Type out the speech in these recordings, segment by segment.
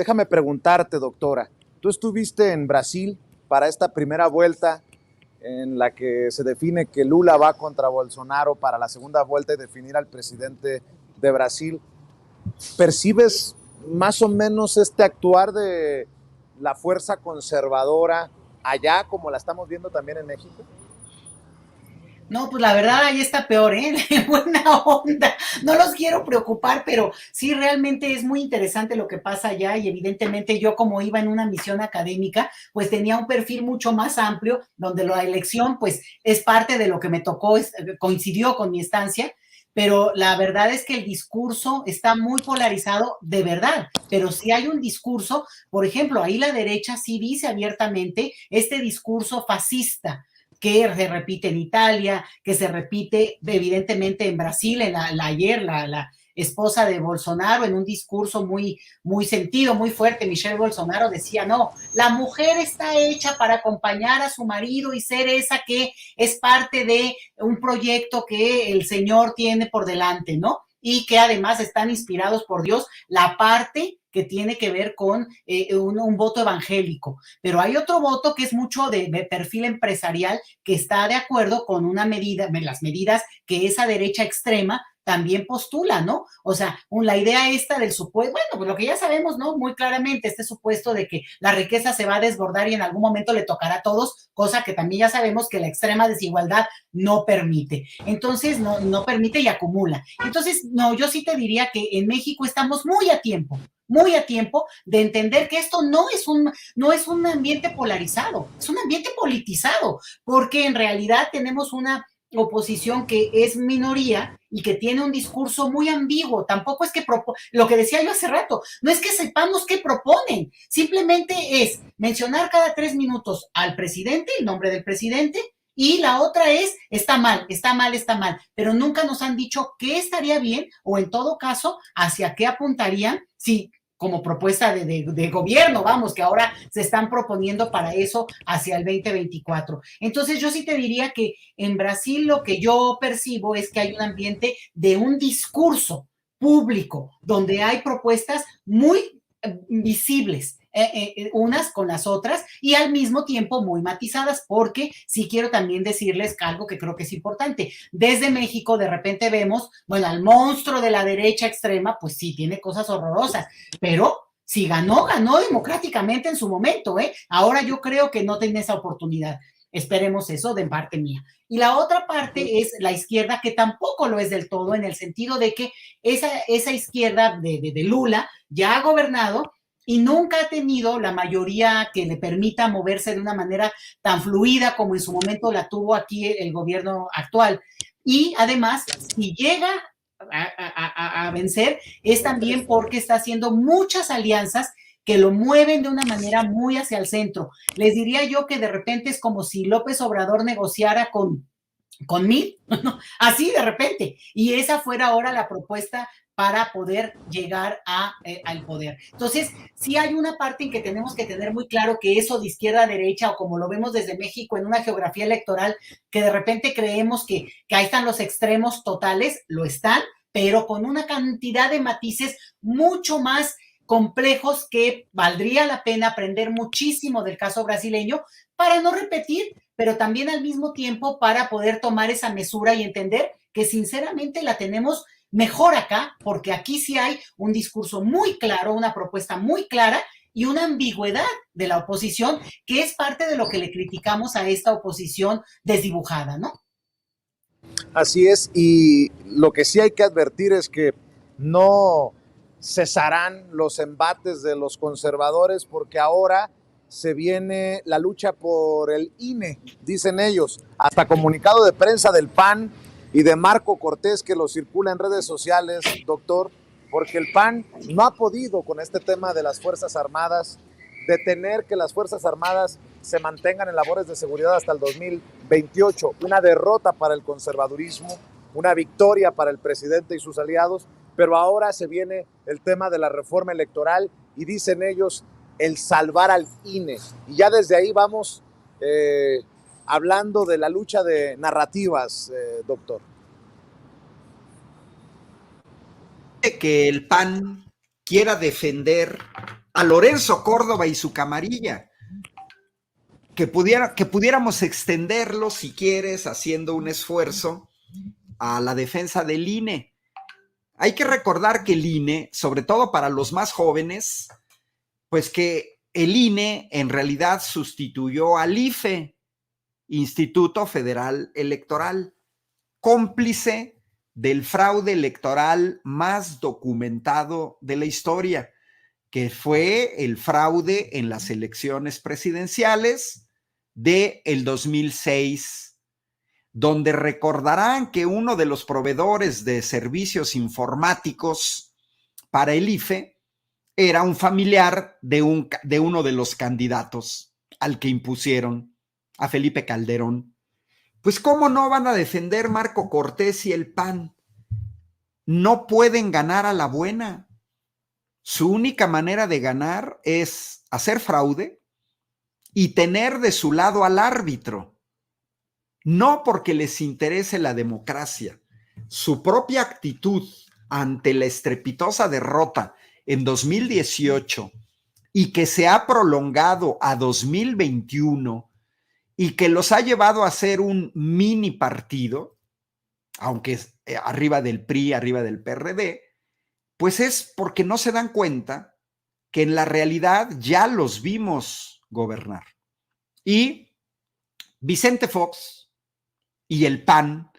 Déjame preguntarte, doctora, tú estuviste en Brasil para esta primera vuelta en la que se define que Lula va contra Bolsonaro para la segunda vuelta y definir al presidente de Brasil. ¿Percibes más o menos este actuar de la fuerza conservadora allá como la estamos viendo también en México? No, pues la verdad ahí está peor, ¿eh? Buena onda. No los quiero preocupar, pero sí realmente es muy interesante lo que pasa allá y evidentemente yo como iba en una misión académica, pues tenía un perfil mucho más amplio donde la elección pues es parte de lo que me tocó, coincidió con mi estancia, pero la verdad es que el discurso está muy polarizado de verdad, pero si hay un discurso, por ejemplo, ahí la derecha sí dice abiertamente este discurso fascista que se repite en Italia, que se repite evidentemente en Brasil, en ayer la esposa de Bolsonaro en un discurso muy sentido, muy fuerte, Michelle Bolsonaro decía, no, la mujer está hecha para acompañar a su marido y ser esa que es parte de un proyecto que el Señor tiene por delante, ¿no? Y que además están inspirados por Dios, la parte que tiene que ver con un voto evangélico. Pero hay otro voto que es mucho de perfil empresarial que está de acuerdo con una medida, las medidas que esa derecha extrema también postula, ¿no? O sea, la idea esta del supuesto, bueno, pues lo que ya sabemos, ¿no? Muy claramente, este supuesto de que la riqueza se va a desbordar y en algún momento le tocará a todos, cosa que también ya sabemos que la extrema desigualdad no permite. Entonces, no permite y acumula. Entonces, no, yo sí te diría que en México estamos muy a tiempo de entender que esto no es un ambiente polarizado, es un ambiente politizado, porque en realidad tenemos una oposición que es minoría y que tiene un discurso muy ambiguo. Tampoco es que lo que decía yo hace rato, no es que sepamos qué proponen, simplemente es mencionar cada 3 minutos al presidente, el nombre del presidente, y la otra es, está mal, está mal, está mal, pero nunca nos han dicho qué estaría bien o en todo caso, hacia qué apuntarían si como propuesta de gobierno, vamos, que ahora se están proponiendo para eso hacia el 2024. Entonces yo sí te diría que en Brasil lo que yo percibo es que hay un ambiente de un discurso público donde hay propuestas muy visibles, unas con las otras y al mismo tiempo muy matizadas, porque sí quiero también decirles algo que creo que es importante. Desde México de repente vemos, bueno, al monstruo de la derecha extrema, pues sí, tiene cosas horrorosas, pero si ganó, ganó democráticamente en su momento, ¿eh? Ahora yo creo que no tiene esa oportunidad. Esperemos eso de parte mía. Y la otra parte es la izquierda, que tampoco lo es del todo, en el sentido de que esa izquierda de Lula ya ha gobernado y nunca ha tenido la mayoría que le permita moverse de una manera tan fluida como en su momento la tuvo aquí el gobierno actual. Y además, si llega a vencer, es también porque está haciendo muchas alianzas que lo mueven de una manera muy hacia el centro. Les diría yo que de repente es como si López Obrador negociara con mí, ¿no? Así de repente. Y esa fuera ahora la propuesta para poder llegar al poder. Entonces, sí hay una parte en que tenemos que tener muy claro que eso de izquierda a derecha, o como lo vemos desde México en una geografía electoral, que de repente creemos que ahí están los extremos totales, lo están, pero con una cantidad de matices mucho más complejos que valdría la pena aprender muchísimo del caso brasileño para no repetir, pero también al mismo tiempo para poder tomar esa mesura y entender que sinceramente la tenemos mejor acá, porque aquí sí hay un discurso muy claro, una propuesta muy clara y una ambigüedad de la oposición, que es parte de lo que le criticamos a esta oposición desdibujada, ¿no? Así es, y lo que sí hay que advertir es que no cesarán los embates de los conservadores porque ahora se viene la lucha por el INE, dicen ellos, hasta comunicado de prensa del PAN y de Marco Cortés que lo circula en redes sociales, doctor, porque el PAN no ha podido con este tema de las Fuerzas Armadas detener que las Fuerzas Armadas se mantengan en labores de seguridad hasta el 2028. Una derrota para el conservadurismo, una victoria para el presidente y sus aliados, pero ahora se viene el tema de la reforma electoral y dicen ellos el salvar al INE. Y ya desde ahí vamos hablando de la lucha de narrativas, doctor. Que el PAN quiera defender a Lorenzo Córdoba y su camarilla. Que pudiéramos extenderlo, si quieres, haciendo un esfuerzo a la defensa del INE. Hay que recordar que el INE, sobre todo para los más jóvenes, pues que el INE en realidad sustituyó al IFE, Instituto Federal Electoral, cómplice del fraude electoral más documentado de la historia, que fue el fraude en las elecciones presidenciales del 2006, donde recordarán que uno de los proveedores de servicios informáticos para el IFE era un familiar de uno de los candidatos al que impusieron, a Felipe Calderón. Pues ¿cómo no van a defender Marco Cortés y el PAN? No pueden ganar a la buena. Su única manera de ganar es hacer fraude y tener de su lado al árbitro. No porque les interese la democracia. Su propia actitud ante la estrepitosa derrota en 2018 y que se ha prolongado a 2021 y que los ha llevado a ser un mini partido, aunque arriba del PRI, arriba del PRD, pues es porque no se dan cuenta que en la realidad ya los vimos gobernar. Y Vicente Fox y el PAN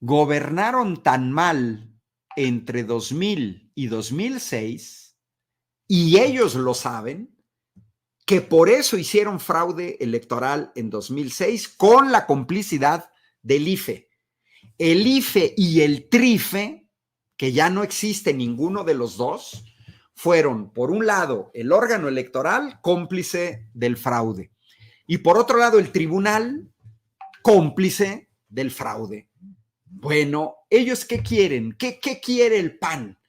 gobernaron tan mal entre 2000 y 2006, y ellos lo saben, que por eso hicieron fraude electoral en 2006 con la complicidad del IFE. El IFE y el TRIFE, que ya no existe ninguno de los dos, fueron, por un lado, el órgano electoral cómplice del fraude y por otro lado, el tribunal cómplice del fraude. Bueno, ¿ellos qué quieren? ¿Qué quiere el PAN?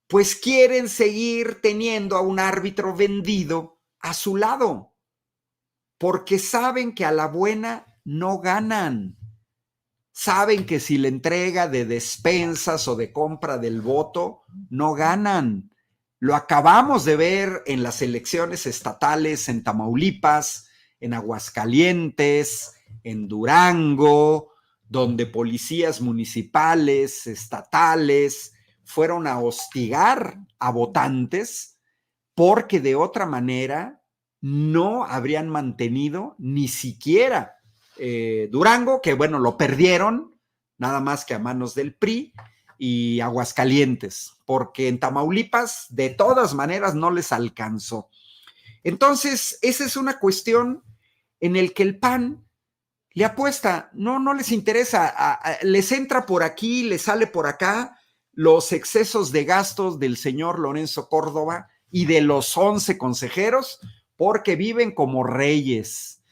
Pues quieren seguir teniendo a un árbitro vendido a su lado, porque saben que a la buena no ganan. Saben que si la entrega de despensas o de compra del voto, no ganan. Lo acabamos de ver en las elecciones estatales en Tamaulipas, en Aguascalientes, en Durango, donde policías municipales, estatales, fueron a hostigar a votantes porque de otra manera no habrían mantenido ni siquiera Durango, que bueno, lo perdieron nada más que a manos del PRI, y Aguascalientes, porque en Tamaulipas de todas maneras no les alcanzó. Entonces, esa es una cuestión en el que el PAN le apuesta, no les interesa, les entra por aquí, les sale por acá los excesos de gastos del señor Lorenzo Córdoba y de los 11 consejeros, porque viven como reyes.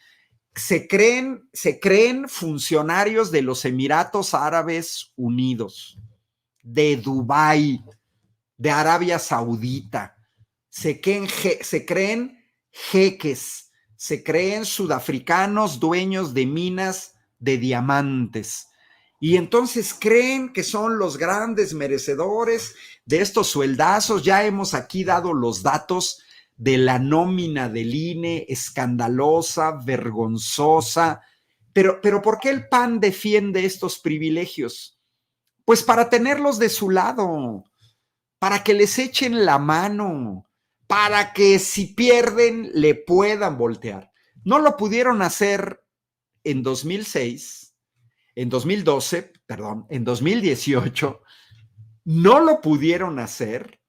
Se creen funcionarios de los Emiratos Árabes Unidos, de Dubái, de Arabia Saudita. Se creen jeques, se creen sudafricanos dueños de minas de diamantes. Y entonces creen que son los grandes merecedores de estos sueldazos. Ya hemos aquí dado los datos de la nómina del INE, escandalosa, vergonzosa. Pero ¿por qué el PAN defiende estos privilegios? Pues para tenerlos de su lado, para que les echen la mano, para que si pierden le puedan voltear. No lo pudieron hacer en 2006, en 2012, perdón, en 2018, no lo pudieron hacer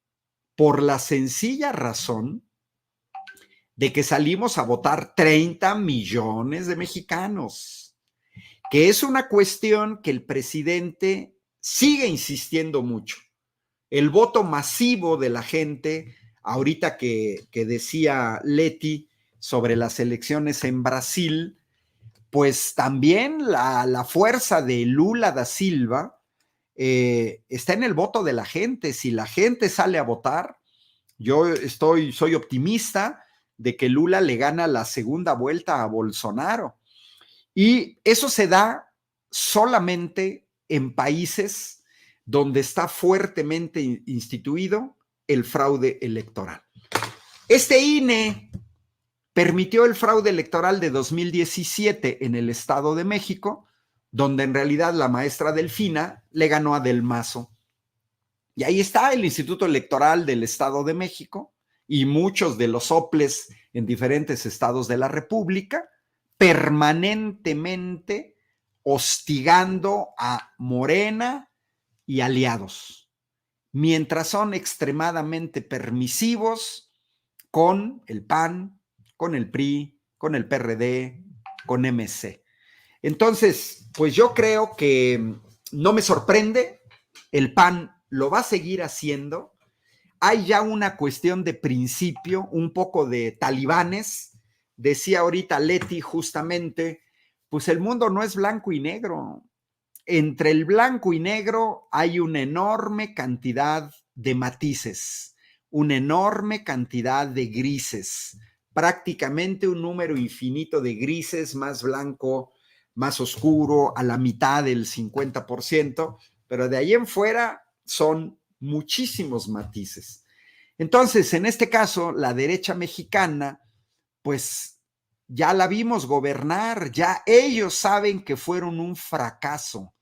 por la sencilla razón de que salimos a votar 30 millones de mexicanos, que es una cuestión que el presidente sigue insistiendo mucho. El voto masivo de la gente, ahorita que decía Leti sobre las elecciones en Brasil, pues también la fuerza de Lula da Silva está en el voto de la gente. Si la gente sale a votar, yo soy optimista de que Lula le gana la segunda vuelta a Bolsonaro. Y eso se da solamente en países donde está fuertemente instituido el fraude electoral. Este INE permitió el fraude electoral de 2017 en el Estado de México, donde en realidad la maestra Delfina le ganó a Del Mazo. Y ahí está el Instituto Electoral del Estado de México y muchos de los soples en diferentes estados de la República, permanentemente hostigando a Morena y aliados, mientras son extremadamente permisivos con el PAN, con el PRI, con el PRD, con MC. Entonces, pues yo creo que no me sorprende, el PAN lo va a seguir haciendo. Hay ya una cuestión de principio, un poco de talibanes. Decía ahorita Leti justamente, pues el mundo no es blanco y negro. Entre el blanco y negro hay una enorme cantidad de matices, una enorme cantidad de grises, prácticamente un número infinito de grises, más blanco, más oscuro, a la mitad del 50%, pero de ahí en fuera son muchísimos matices. Entonces, en este caso, la derecha mexicana, pues ya la vimos gobernar, ya ellos saben que fueron un fracaso.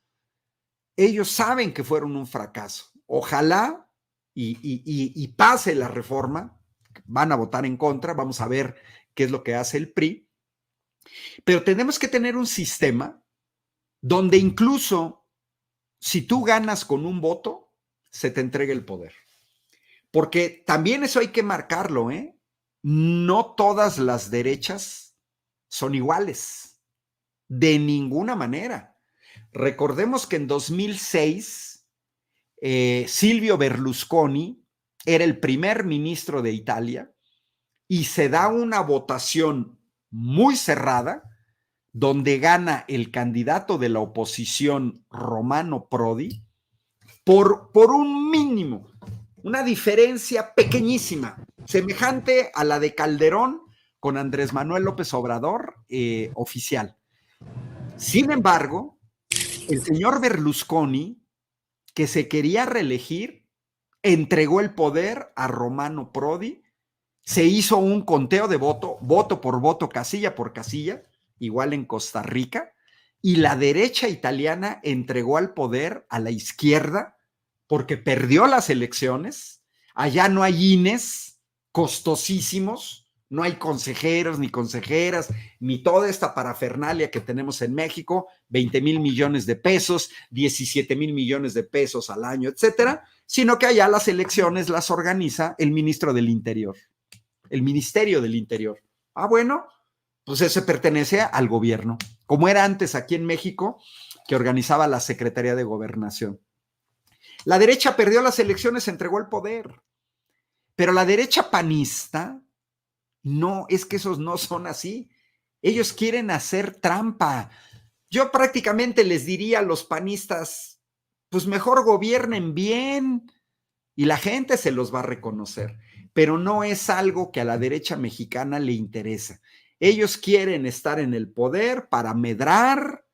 Ellos saben que fueron un fracaso. Ojalá y pase la reforma, van a votar en contra, vamos a ver qué es lo que hace el PRI, pero tenemos que tener un sistema donde incluso si tú ganas con un voto, se te entrega el poder. Porque también eso hay que marcarlo, ¿eh? No todas las derechas son iguales, de ninguna manera. Recordemos que en 2006, Silvio Berlusconi era el primer ministro de Italia y se da una votación muy cerrada donde gana el candidato de la oposición, Romano Prodi, por un mínimo, una diferencia pequeñísima, semejante a la de Calderón con Andrés Manuel López Obrador, oficial. Sin embargo, el señor Berlusconi, que se quería reelegir, entregó el poder a Romano Prodi, se hizo un conteo de voto por voto, casilla por casilla, igual en Costa Rica, y la derecha italiana entregó al poder a la izquierda porque perdió las elecciones. Allá no hay INES costosísimos, no hay consejeros ni consejeras, ni toda esta parafernalia que tenemos en México, 20,000 millones de pesos, 17,000 millones de pesos al año, etcétera, sino que allá las elecciones las organiza el ministro del Interior, el Ministerio del Interior. Ah, bueno, pues ese pertenece al gobierno, como era antes aquí en México, que organizaba la Secretaría de Gobernación. La derecha perdió las elecciones, entregó el poder, pero la derecha panista, no, es que esos no son así. Ellos quieren hacer trampa. Yo prácticamente les diría a los panistas, pues mejor gobiernen bien y la gente se los va a reconocer, pero no es algo que a la derecha mexicana le interesa. Ellos quieren estar en el poder para medrar,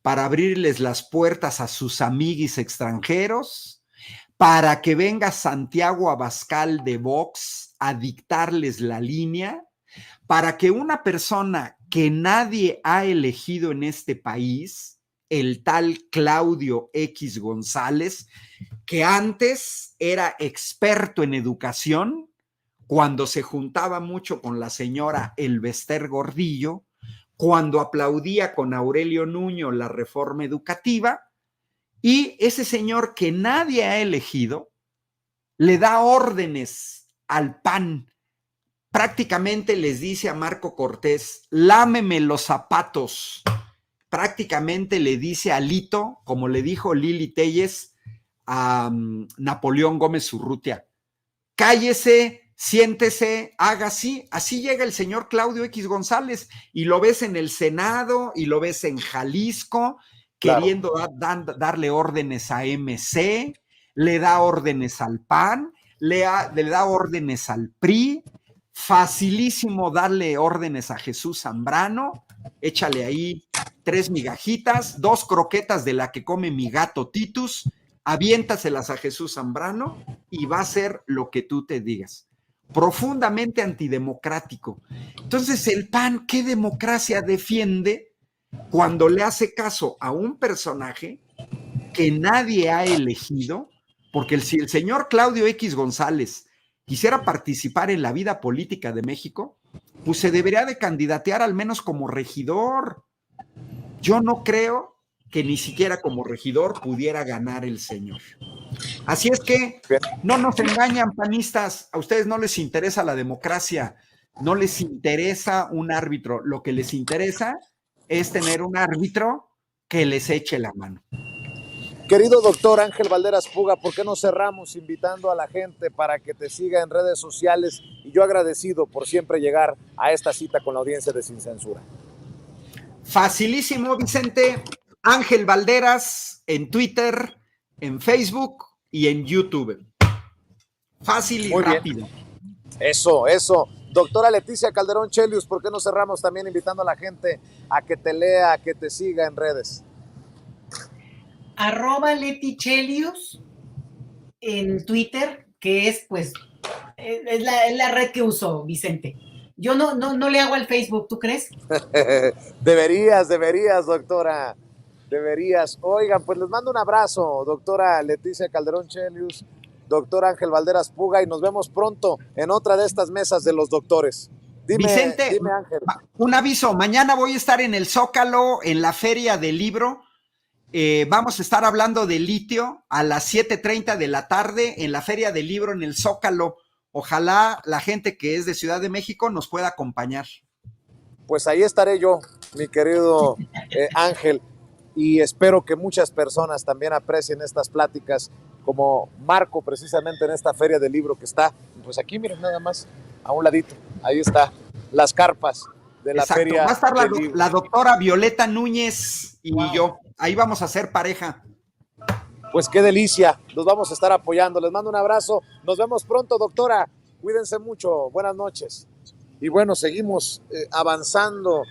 para abrirles las puertas a sus amiguis extranjeros, para que venga Santiago Abascal de Vox a dictarles la línea, para que una persona que nadie ha elegido en este país, el tal Claudio X González, que antes era experto en educación, cuando se juntaba mucho con la señora Elvester Gordillo, cuando aplaudía con Aurelio Nuño la reforma educativa, y ese señor que nadie ha elegido le da órdenes al PAN. Prácticamente les dice a Marco Cortés, lámeme los zapatos. Prácticamente le dice a Lito, como le dijo Lili Téllez a Napoleón Gómez Urrutia, cállese, siéntese, haga así. Así llega el señor Claudio X González y lo ves en el Senado y lo ves en Jalisco, claro, queriendo darle órdenes a MC, le da órdenes al PAN, le da órdenes al PRI, facilísimo darle órdenes a Jesús Zambrano, échale ahí 3 migajitas, 2 croquetas de la que come mi gato Titus, aviéntaselas a Jesús Zambrano y va a ser lo que tú te digas. profundamente antidemocrático. Entonces, el PAN, ¿qué democracia defiende cuando le hace caso a un personaje que nadie ha elegido? Porque si el señor Claudio X González quisiera participar en la vida política de México, pues se debería de candidatear al menos como regidor. Yo no creo que ni siquiera como regidor pudiera ganar el señor. Así es que no nos engañan, panistas, a ustedes no les interesa la democracia, no les interesa un árbitro, lo que les interesa es tener un árbitro que les eche la mano. Querido doctor Ángel Valderas Puga, ¿por qué no cerramos invitando a la gente para que te siga en redes sociales? Y yo agradecido por siempre llegar a esta cita con la audiencia de Sin Censura. Facilísimo, Vicente. Ángel Valderas en Twitter, en Facebook y en YouTube. Fácil y muy rápido. Bien. Eso. Doctora Leticia Calderón Chelius, ¿por qué no cerramos también invitando a la gente a que te lea, a que te siga en redes? @Letichelius en Twitter, que es pues es la red que uso, Vicente. Yo no le hago al Facebook, ¿tú crees? Deberías, doctora. Deberías. Oigan, pues les mando un abrazo, doctora Leticia Calderón Chelius, doctor Ángel Valderas Puga, y nos vemos pronto en otra de estas mesas de los doctores. Vicente, dime, Ángel. Un aviso, mañana voy a estar en el Zócalo, en la Feria del Libro. Vamos a estar hablando de litio a las 7:30 de la tarde en la Feria del Libro en el Zócalo. Ojalá la gente que es de Ciudad de México nos pueda acompañar. Pues ahí estaré yo, mi querido Ángel, y espero que muchas personas también aprecien estas pláticas como marco precisamente en esta Feria del Libro que está, pues aquí miren nada más, a un ladito, ahí está, las carpas de la Feria. Va a estar del Libro. La doctora Violeta Núñez y yo, ahí vamos a hacer pareja. Pues qué delicia, los vamos a estar apoyando, les mando un abrazo, nos vemos pronto, doctora, cuídense mucho, buenas noches. Y bueno, seguimos avanzando